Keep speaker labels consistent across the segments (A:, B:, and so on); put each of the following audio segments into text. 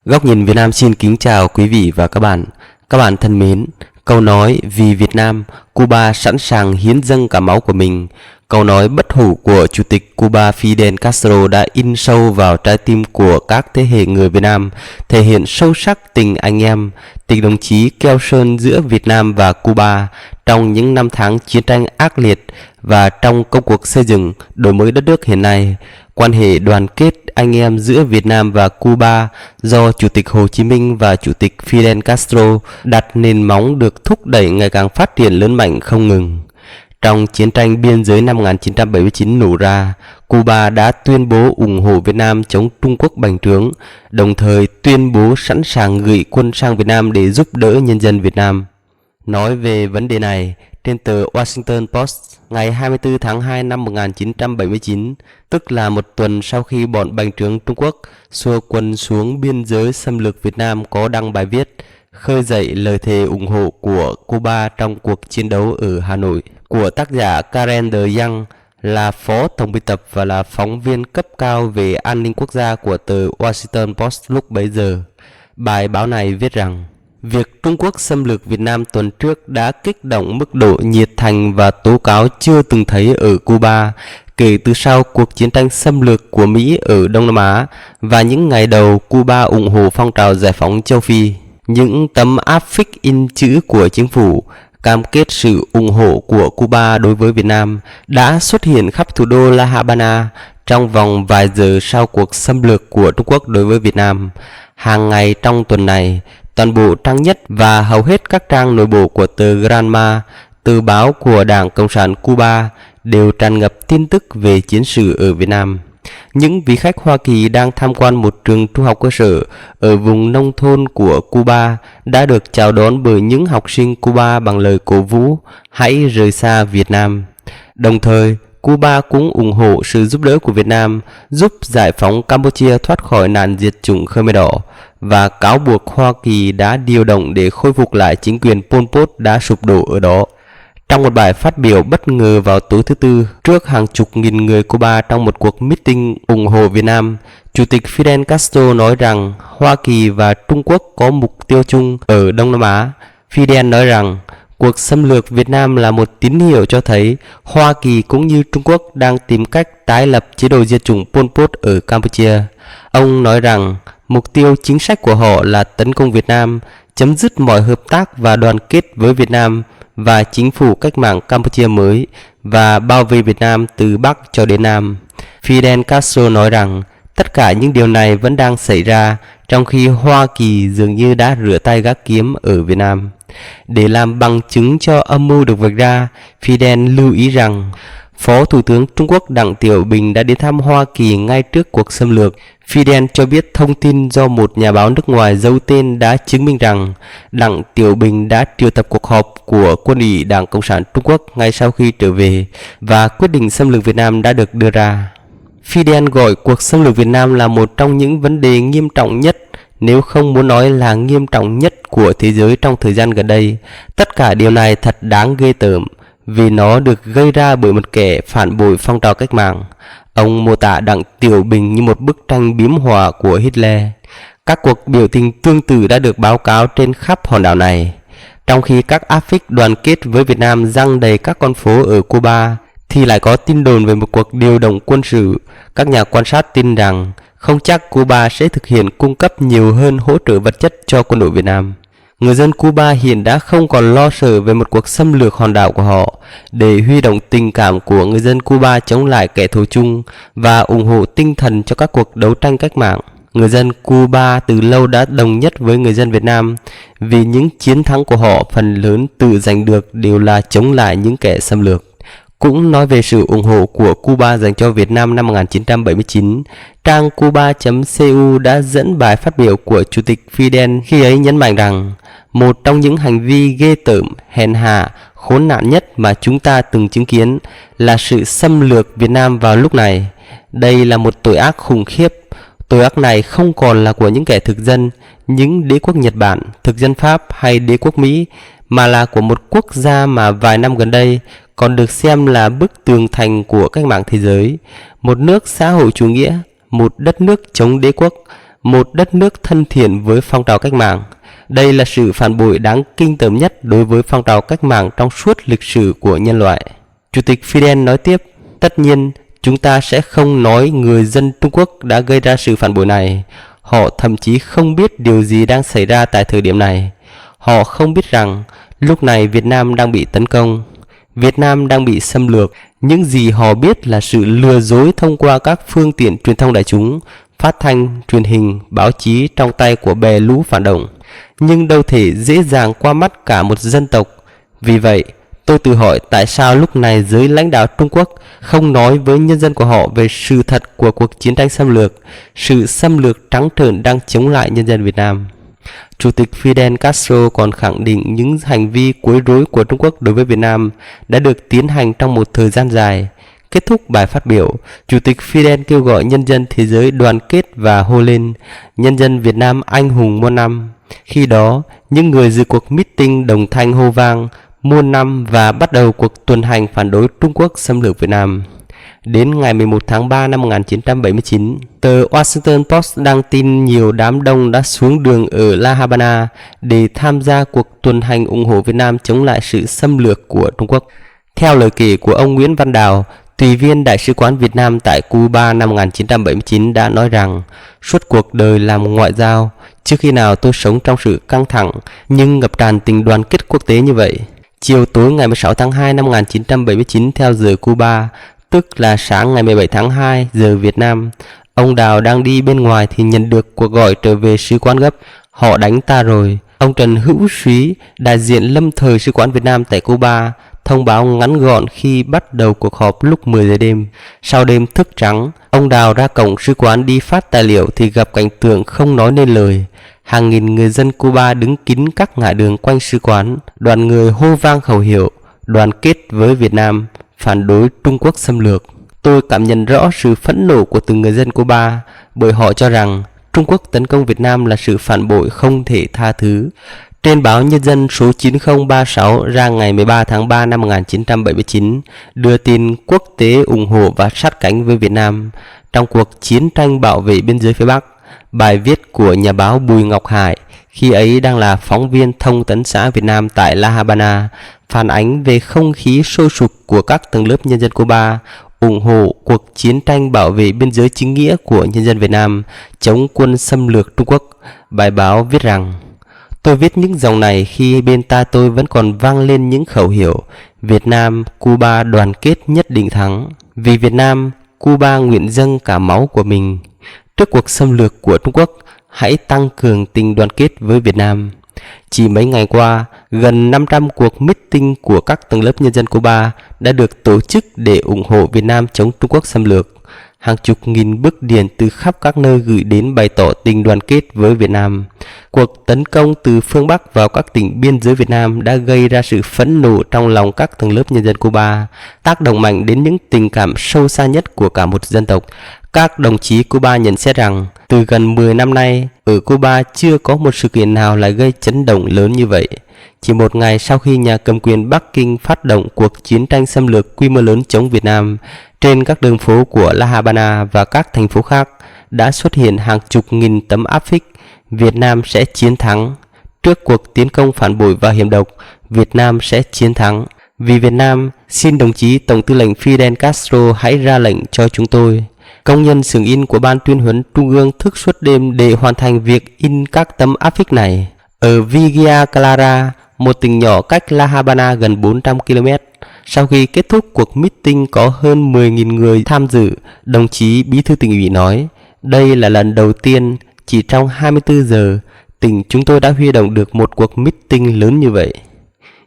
A: Góc nhìn Việt Nam xin kính chào quý vị và các bạn. Các bạn thân mến, câu nói vì Việt Nam, Cuba sẵn sàng hiến dâng cả máu của mình. Câu nói bất hủ của Chủ tịch Cuba Fidel Castro đã in sâu vào trái tim của các thế hệ người Việt Nam, thể hiện sâu sắc tình anh em, tình đồng chí keo sơn giữa Việt Nam và Cuba trong những năm tháng chiến tranh ác liệt và trong công cuộc xây dựng, đổi mới đất nước hiện nay. Quan hệ đoàn kết anh em giữa Việt Nam và Cuba do Chủ tịch Hồ Chí Minh và Chủ tịch Fidel Castro đặt nền móng được thúc đẩy ngày càng phát triển lớn mạnh không ngừng. Trong chiến tranh biên giới năm 1979 nổ ra, Cuba đã tuyên bố ủng hộ Việt Nam chống Trung Quốc bành trướng, đồng thời tuyên bố sẵn sàng gửi quân sang Việt Nam để giúp đỡ nhân dân Việt Nam. Nói về vấn đề này, trên tờ Washington Post ngày 24 tháng 2 năm 1979, tức là một tuần sau khi bọn bành trướng Trung Quốc xua quân xuống biên giới xâm lược Việt Nam, có đăng bài viết khơi dậy lời thề ủng hộ của Cuba trong cuộc chiến đấu ở Hà Nội, của tác giả Karen De Young, là phó tổng biên tập và là phóng viên cấp cao về an ninh quốc gia của tờ Washington Post lúc bấy giờ. Bài báo này viết rằng việc Trung Quốc xâm lược Việt Nam tuần trước đã kích động mức độ nhiệt thành và tố cáo chưa từng thấy ở Cuba kể từ sau cuộc chiến tranh xâm lược của Mỹ ở Đông Nam Á và những ngày đầu Cuba ủng hộ phong trào giải phóng châu Phi. Những tấm áp phích in chữ của chính phủ cam kết sự ủng hộ của Cuba đối với Việt Nam đã xuất hiện khắp thủ đô La Habana trong vòng vài giờ sau cuộc xâm lược của Trung Quốc đối với Việt Nam. Hàng ngày trong tuần này, toàn bộ trang nhất và hầu hết các trang nội bộ của tờ Granma, tờ báo của Đảng Cộng sản Cuba, đều tràn ngập tin tức về chiến sự ở Việt Nam. Những vị khách Hoa Kỳ đang tham quan một trường trung học cơ sở ở vùng nông thôn của Cuba đã được chào đón bởi những học sinh Cuba bằng lời cổ vũ hãy rời xa Việt Nam. Đồng thời, Cuba cũng ủng hộ sự giúp đỡ của Việt Nam giúp giải phóng Campuchia thoát khỏi nạn diệt chủng Khmer Đỏ và cáo buộc Hoa Kỳ đã điều động để khôi phục lại chính quyền Pol Pot đã sụp đổ ở đó. Trong một bài phát biểu bất ngờ vào tối thứ Tư trước hàng chục nghìn người Cuba trong một cuộc meeting ủng hộ Việt Nam, Chủ tịch Fidel Castro nói rằng Hoa Kỳ và Trung Quốc có mục tiêu chung ở Đông Nam Á. Fidel nói rằng cuộc xâm lược Việt Nam là một tín hiệu cho thấy Hoa Kỳ cũng như Trung Quốc đang tìm cách tái lập chế độ diệt chủng Pol Pot ở Campuchia. Ông nói rằng mục tiêu chính sách của họ là tấn công Việt Nam, chấm dứt mọi hợp tác và đoàn kết với Việt Nam và chính phủ cách mạng Campuchia mới và bao vây Việt Nam từ Bắc cho đến Nam. Fidel Castro nói rằng tất cả những điều này vẫn đang xảy ra trong khi Hoa Kỳ dường như đã rửa tay gác kiếm ở Việt Nam. Để làm bằng chứng cho âm mưu được vạch ra, Fidel lưu ý rằng Phó Thủ tướng Trung Quốc Đặng Tiểu Bình đã đến thăm Hoa Kỳ ngay trước cuộc xâm lược. Fidel cho biết thông tin do một nhà báo nước ngoài giấu tên đã chứng minh rằng Đặng Tiểu Bình đã triệu tập cuộc họp của Quân ủy Đảng Cộng sản Trung Quốc ngay sau khi trở về và quyết định xâm lược Việt Nam đã được đưa ra. Fidel gọi cuộc xâm lược Việt Nam là một trong những vấn đề nghiêm trọng nhất, nếu không muốn nói là nghiêm trọng nhất của thế giới trong thời gian gần đây. Tất cả điều này thật đáng ghê tởm vì nó được gây ra bởi một kẻ phản bội phong trào cách mạng. Ông mô tả Đặng Tiểu Bình như một bức tranh biếm họa của Hitler. Các cuộc biểu tình tương tự đã được báo cáo trên khắp hòn đảo này. Trong khi các áp phích đoàn kết với Việt Nam giăng đầy các con phố ở Cuba, thì lại có tin đồn về một cuộc điều động quân sự. Các nhà quan sát tin rằng không chắc Cuba sẽ thực hiện cung cấp nhiều hơn hỗ trợ vật chất cho quân đội Việt Nam. Người dân Cuba hiện đã không còn lo sợ về một cuộc xâm lược hòn đảo của họ. Để huy động tình cảm của người dân Cuba chống lại kẻ thù chung và ủng hộ tinh thần cho các cuộc đấu tranh cách mạng, người dân Cuba từ lâu đã đồng nhất với người dân Việt Nam vì những chiến thắng của họ phần lớn tự giành được đều là chống lại những kẻ xâm lược. Cũng nói về sự ủng hộ của Cuba dành cho Việt Nam năm 1979, trang cuba.cu đã dẫn bài phát biểu của Chủ tịch Fidel khi ấy nhấn mạnh rằng một trong những hành vi ghê tởm, hèn hạ, khốn nạn nhất mà chúng ta từng chứng kiến là sự xâm lược Việt Nam vào lúc này. Đây là một tội ác khủng khiếp. Tội ác này không còn là của những kẻ thực dân, những đế quốc Nhật Bản, thực dân Pháp hay đế quốc Mỹ, mà là của một quốc gia mà vài năm gần đây còn được xem là bức tường thành của cách mạng thế giới, một nước xã hội chủ nghĩa, một đất nước chống đế quốc, một đất nước thân thiện với phong trào cách mạng. Đây là sự phản bội đáng kinh tởm nhất đối với phong trào cách mạng trong suốt lịch sử của nhân loại. Chủ tịch Fidel nói tiếp, tất nhiên, chúng ta sẽ không nói người dân Trung Quốc đã gây ra sự phản bội này. Họ thậm chí không biết điều gì đang xảy ra tại thời điểm này. Họ không biết rằng lúc này Việt Nam đang bị tấn công, Việt Nam đang bị xâm lược. Những gì họ biết là sự lừa dối thông qua các phương tiện truyền thông đại chúng, phát thanh, truyền hình, báo chí trong tay của bè lũ phản động. Nhưng đâu thể dễ dàng qua mắt cả một dân tộc. Vì vậy, tôi tự hỏi tại sao lúc này giới lãnh đạo Trung Quốc không nói với nhân dân của họ về sự thật của cuộc chiến tranh xâm lược, sự xâm lược trắng trợn đang chống lại nhân dân Việt Nam. Chủ tịch Fidel Castro còn khẳng định những hành vi quấy rối của Trung Quốc đối với Việt Nam đã được tiến hành trong một thời gian dài. Kết thúc bài phát biểu, Chủ tịch Fidel kêu gọi nhân dân thế giới đoàn kết và hô lên nhân dân Việt Nam anh hùng muôn năm. Khi đó, những người dự cuộc meeting đồng thanh hô vang muôn năm và bắt đầu cuộc tuần hành phản đối Trung Quốc xâm lược Việt Nam. Đến ngày 11 tháng 3 năm 1979, tờ Washington Post đăng tin nhiều đám đông đã xuống đường ở La Habana để tham gia cuộc tuần hành ủng hộ Việt Nam chống lại sự xâm lược của Trung Quốc. Theo lời kể của ông Nguyễn Văn Đào, tùy viên Đại sứ quán Việt Nam tại Cuba năm 1979 đã nói rằng suốt cuộc đời làm ngoại giao, chưa khi nào tôi sống trong sự căng thẳng nhưng ngập tràn tình đoàn kết quốc tế như vậy. Chiều tối ngày 16 tháng 2 năm 1979 theo giờ Cuba, tức là sáng ngày 17 tháng 2 giờ Việt Nam, ông Đào đang đi bên ngoài thì nhận được cuộc gọi trở về sứ quán gấp. Họ đánh ta rồi. Ông Trần Hữu Súy, đại diện lâm thời sứ quán Việt Nam tại Cuba, thông báo ngắn gọn khi bắt đầu cuộc họp lúc 10 giờ đêm. Sau đêm thức trắng, ông Đào ra cổng sứ quán đi phát tài liệu thì gặp cảnh tượng không nói nên lời. Hàng nghìn người dân Cuba đứng kín các ngã đường quanh sứ quán, đoàn người hô vang khẩu hiệu đoàn kết với Việt Nam, phản đối Trung Quốc xâm lược. Tôi cảm nhận rõ sự phẫn nộ của từng người dân Cuba bởi họ cho rằng Trung Quốc tấn công Việt Nam là sự phản bội không thể tha thứ. Trên báo Nhân dân số 9036 ra ngày 13 tháng 3 năm 1979 đưa tin quốc tế ủng hộ và sát cánh với Việt Nam trong cuộc chiến tranh bảo vệ biên giới phía Bắc. Bài viết của nhà báo Bùi Ngọc Hải, khi ấy đang là phóng viên thông tấn xã Việt Nam tại La Habana, phản ánh về không khí sôi sục của các tầng lớp nhân dân Cuba ủng hộ cuộc chiến tranh bảo vệ biên giới chính nghĩa của nhân dân Việt Nam chống quân xâm lược Trung Quốc. Bài báo viết rằng: tôi viết những dòng này khi bên tai tôi vẫn còn vang lên những khẩu hiệu Việt Nam, Cuba đoàn kết nhất định thắng. Vì Việt Nam, Cuba nguyện dâng cả máu của mình. Trước cuộc xâm lược của Trung Quốc, hãy tăng cường tình đoàn kết với Việt Nam. Chỉ mấy ngày qua, gần 500 cuộc meeting của các tầng lớp nhân dân Cuba đã được tổ chức để ủng hộ Việt Nam chống Trung Quốc xâm lược. Hàng chục nghìn bức điện từ khắp các nơi gửi đến bày tỏ tình đoàn kết với Việt Nam. Cuộc tấn công từ phương Bắc vào các tỉnh biên giới Việt Nam đã gây ra sự phẫn nộ trong lòng các tầng lớp nhân dân Cuba, tác động mạnh đến những tình cảm sâu xa nhất của cả một dân tộc. Các đồng chí Cuba nhận xét rằng, từ gần 10 năm nay, ở Cuba chưa có một sự kiện nào lại gây chấn động lớn như vậy. Chỉ một ngày sau khi nhà cầm quyền Bắc Kinh phát động cuộc chiến tranh xâm lược quy mô lớn chống Việt Nam, trên các đường phố của La Habana và các thành phố khác đã xuất hiện hàng chục nghìn tấm áp phích Việt Nam sẽ chiến thắng. Trước cuộc tiến công phản bội và hiểm độc, Việt Nam sẽ chiến thắng. Vì Việt Nam, xin đồng chí Tổng tư lệnh Fidel Castro hãy ra lệnh cho chúng tôi. Công nhân xưởng in của Ban tuyên huấn Trung ương thức suốt đêm để hoàn thành việc in các tấm áp phích này. Ở Villa Clara, một tỉnh nhỏ cách La Habana gần 400 km, sau khi kết thúc cuộc meeting có hơn 10.000 người tham dự, đồng chí Bí thư tỉnh ủy nói, đây là lần đầu tiên chỉ trong 24 giờ, tỉnh chúng tôi đã huy động được một cuộc meeting lớn như vậy.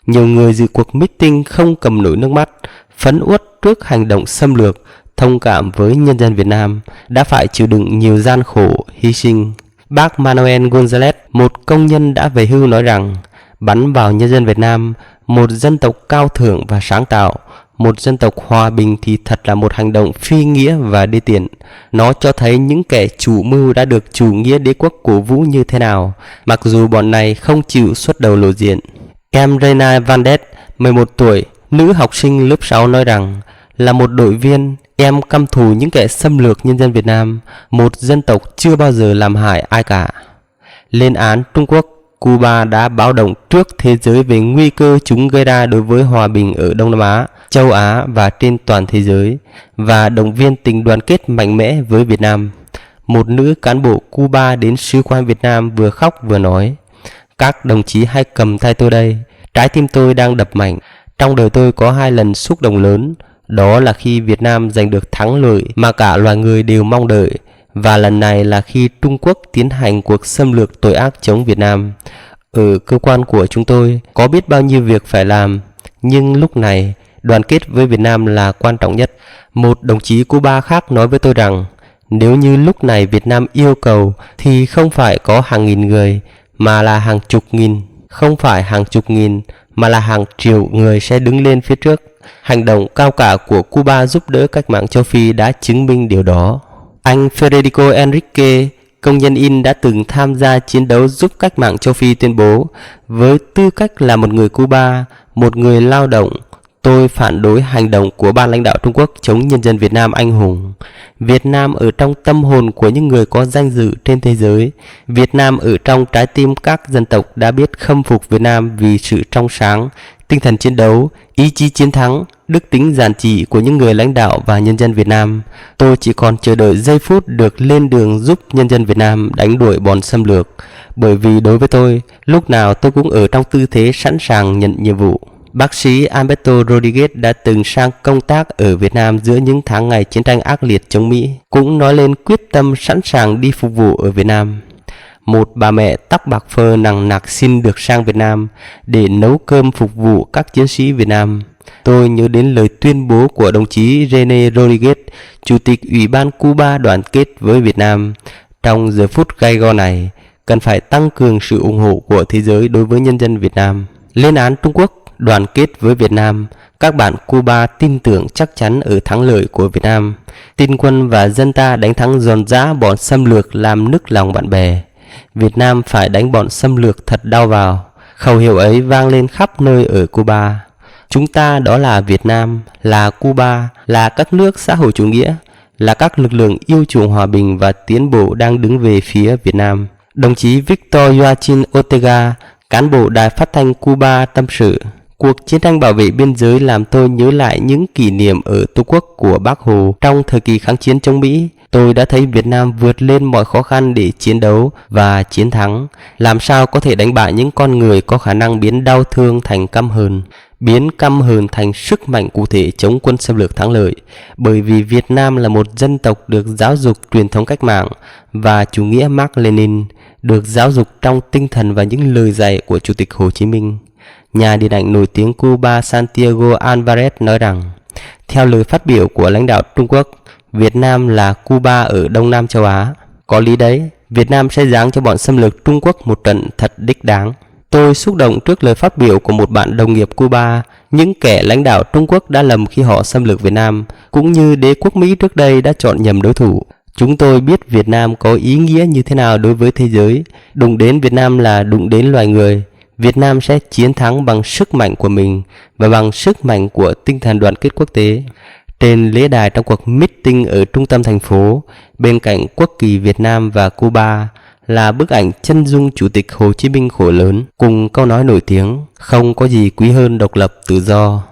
A: Nhiều người dự cuộc meeting không cầm nổi nước mắt, phẫn uất trước hành động xâm lược, thông cảm với nhân dân Việt Nam đã phải chịu đựng nhiều gian khổ, hy sinh. Bác Manuel González, một công nhân đã về hưu nói rằng, bắn vào nhân dân Việt Nam, một dân tộc cao thượng và sáng tạo, một dân tộc hòa bình thì thật là một hành động phi nghĩa và đê tiện. Nó cho thấy những kẻ chủ mưu đã được chủ nghĩa đế quốc cổ vũ như thế nào, mặc dù bọn này không chịu xuất đầu lộ diện. Em Reina Vandes, 11 tuổi, nữ học sinh lớp 6 nói rằng, là một đội viên, Em căm thù những kẻ xâm lược nhân dân Việt Nam, một dân tộc chưa bao giờ làm hại ai cả. Lên án Trung Quốc, Cuba đã báo động trước thế giới về nguy cơ chúng gây ra đối với hòa bình ở Đông Nam Á, châu Á và trên toàn thế giới, và động viên tình đoàn kết mạnh mẽ với Việt Nam. Một nữ cán bộ Cuba đến Sứ quán Việt Nam vừa khóc vừa nói: "Các đồng chí hãy cầm tay tôi đây, trái tim tôi đang đập mạnh. Trong đời tôi có 2 lần xúc động lớn, đó là khi Việt Nam giành được thắng lợi mà cả loài người đều mong đợi, và lần này là khi Trung Quốc tiến hành cuộc xâm lược tội ác chống Việt Nam. Ở cơ quan của chúng tôi có biết bao nhiêu việc phải làm, nhưng lúc này đoàn kết với Việt Nam là quan trọng nhất." Một đồng chí Cuba khác nói với tôi rằng nếu như lúc này Việt Nam yêu cầu thì không phải có hàng nghìn người mà là hàng chục nghìn, không phải hàng chục nghìn mà là hàng triệu người sẽ đứng lên phía trước. Hành động cao cả của Cuba giúp đỡ cách mạng châu Phi đã chứng minh điều đó. Anh Federico Enrique, công nhân in đã từng tham gia chiến đấu giúp cách mạng châu Phi tuyên bố: "Với tư cách là một người Cuba, một người lao động, tôi phản đối hành động của ban lãnh đạo Trung Quốc chống nhân dân Việt Nam anh hùng. Việt Nam ở trong tâm hồn của những người có danh dự trên thế giới. Việt Nam ở trong trái tim các dân tộc đã biết khâm phục Việt Nam vì sự trong sáng, tinh thần chiến đấu, ý chí chiến thắng, đức tính giản dị của những người lãnh đạo và nhân dân Việt Nam. Tôi chỉ còn chờ đợi giây phút được lên đường giúp nhân dân Việt Nam đánh đuổi bọn xâm lược, bởi vì đối với tôi, lúc nào tôi cũng ở trong tư thế sẵn sàng nhận nhiệm vụ." Bác sĩ Alberto Rodriguez đã từng sang công tác ở Việt Nam giữa những tháng ngày chiến tranh ác liệt chống Mỹ, cũng nói lên quyết tâm sẵn sàng đi phục vụ ở Việt Nam. Một bà mẹ tóc bạc phơ nằng nặc xin được sang Việt Nam để nấu cơm phục vụ các chiến sĩ Việt Nam. Tôi nhớ đến lời tuyên bố của đồng chí René Rodriguez, Chủ tịch Ủy ban Cuba đoàn kết với Việt Nam: "Trong giờ phút gay go này, cần phải tăng cường sự ủng hộ của thế giới đối với nhân dân Việt Nam." Lên án Trung Quốc, đoàn kết với Việt Nam, các bạn Cuba tin tưởng chắc chắn ở thắng lợi của Việt Nam. Tin quân và dân ta đánh thắng giòn giã bọn xâm lược làm nức lòng bạn bè. Việt Nam phải đánh bọn xâm lược thật đau vào. Khẩu hiệu ấy vang lên khắp nơi ở Cuba. Chúng ta đó là Việt Nam, là Cuba, là các nước xã hội chủ nghĩa, là các lực lượng yêu chuộng hòa bình và tiến bộ đang đứng về phía Việt Nam. Đồng chí Victor Joaquin Ortega, cán bộ đài phát thanh Cuba tâm sự: "Cuộc chiến tranh bảo vệ biên giới làm tôi nhớ lại những kỷ niệm ở Tổ quốc của Bác Hồ trong thời kỳ kháng chiến chống Mỹ. Tôi đã thấy Việt Nam vượt lên mọi khó khăn để chiến đấu và chiến thắng. Làm sao có thể đánh bại những con người có khả năng biến đau thương thành căm hờn, biến căm hờn thành sức mạnh cụ thể chống quân xâm lược thắng lợi. Bởi vì Việt Nam là một dân tộc được giáo dục truyền thống cách mạng và chủ nghĩa Mác Lênin, được giáo dục trong tinh thần và những lời dạy của Chủ tịch Hồ Chí Minh." Nhà điện ảnh nổi tiếng Cuba Santiago Alvarez nói rằng, theo lời phát biểu của lãnh đạo Trung Quốc, Việt Nam là Cuba ở Đông Nam châu Á. Có lý đấy, Việt Nam sẽ giáng cho bọn xâm lược Trung Quốc một trận thật đích đáng. Tôi xúc động trước lời phát biểu của một bạn đồng nghiệp Cuba. Những kẻ lãnh đạo Trung Quốc đã lầm khi họ xâm lược Việt Nam, cũng như đế quốc Mỹ trước đây đã chọn nhầm đối thủ. Chúng tôi biết Việt Nam có ý nghĩa như thế nào đối với thế giới. Đụng đến Việt Nam là đụng đến loài người. Việt Nam sẽ chiến thắng bằng sức mạnh của mình và bằng sức mạnh của tinh thần đoàn kết quốc tế. Trên lễ đài trong cuộc meeting ở trung tâm thành phố, bên cạnh quốc kỳ Việt Nam và Cuba, là bức ảnh chân dung Chủ tịch Hồ Chí Minh khổ lớn cùng câu nói nổi tiếng: "Không có gì quý hơn độc lập tự do."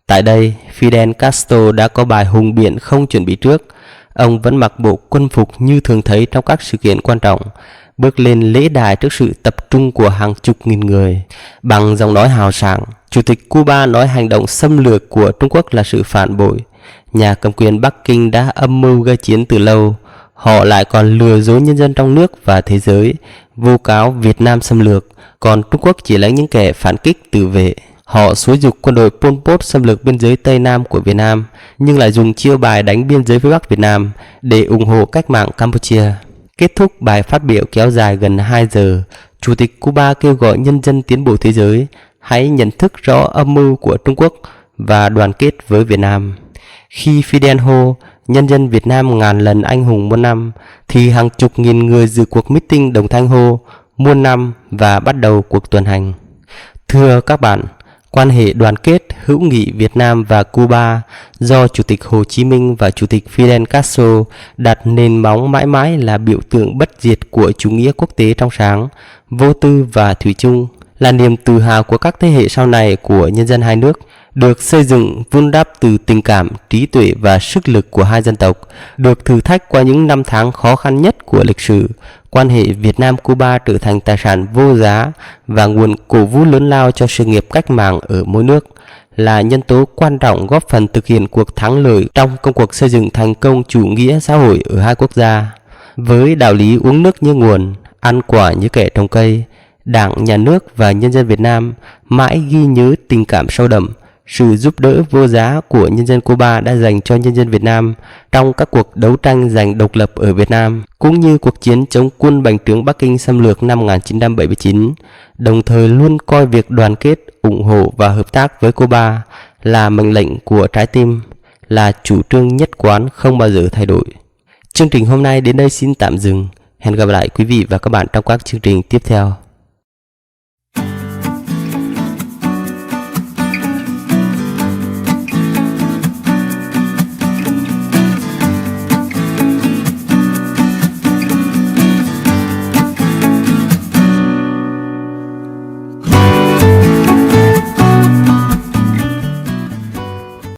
A: Tại đây, Fidel Castro đã có bài hùng biện không chuẩn bị trước. Ông vẫn mặc bộ quân phục như thường thấy trong các sự kiện quan trọng, bước lên lễ đài trước sự tập trung của hàng chục nghìn người. Bằng giọng nói hào sảng, Chủ tịch Cuba nói hành động xâm lược của Trung Quốc là sự phản bội. Nhà cầm quyền Bắc Kinh đã âm mưu gây chiến từ lâu. Họ lại còn lừa dối nhân dân trong nước và thế giới, vu cáo Việt Nam xâm lược, còn Trung Quốc chỉ lấy những kẻ phản kích tự vệ. Họ xúi giục quân đội Pol Pot xâm lược biên giới Tây Nam của Việt Nam, nhưng lại dùng chiêu bài đánh biên giới phía Bắc Việt Nam để ủng hộ cách mạng Campuchia. Kết thúc bài phát biểu kéo dài gần 2 giờ, Chủ tịch Cuba kêu gọi nhân dân tiến bộ thế giới hãy nhận thức rõ âm mưu của Trung Quốc và đoàn kết với Việt Nam. Khi Fidel hô nhân dân Việt Nam ngàn lần anh hùng muôn năm, thì hàng chục nghìn người dự cuộc meeting đồng thanh hô muôn năm và bắt đầu cuộc tuần hành. Thưa các bạn, Quan hệ đoàn kết hữu nghị Việt Nam và Cuba do Chủ tịch Hồ Chí Minh và Chủ tịch Fidel Castro đặt nền móng mãi mãi là biểu tượng bất diệt của chủ nghĩa quốc tế trong sáng, vô tư và thủy chung, là niềm tự hào của các thế hệ sau này của nhân dân hai nước, được xây dựng vun đắp từ tình cảm, trí tuệ và sức lực của hai dân tộc, được thử thách qua những năm tháng khó khăn nhất của lịch sử. Quan hệ Việt Nam-Cuba trở thành tài sản vô giá và nguồn cổ vũ lớn lao cho sự nghiệp cách mạng ở mỗi nước, là nhân tố quan trọng góp phần thực hiện cuộc thắng lợi trong công cuộc xây dựng thành công chủ nghĩa xã hội ở hai quốc gia. Với đạo lý uống nước như nguồn, ăn quả như kẻ trồng cây, Đảng, Nhà nước và nhân dân Việt Nam mãi ghi nhớ tình cảm sâu đậm, sự giúp đỡ vô giá của nhân dân Cuba đã dành cho nhân dân Việt Nam trong các cuộc đấu tranh giành độc lập ở Việt Nam, cũng như cuộc chiến chống quân Bành trướng Bắc Kinh xâm lược năm 1979, đồng thời luôn coi việc đoàn kết, ủng hộ và hợp tác với Cuba là mệnh lệnh của trái tim, là chủ trương nhất quán không bao giờ thay đổi. Chương trình hôm nay đến đây xin tạm dừng. Hẹn gặp lại quý vị và các bạn trong các chương trình tiếp theo.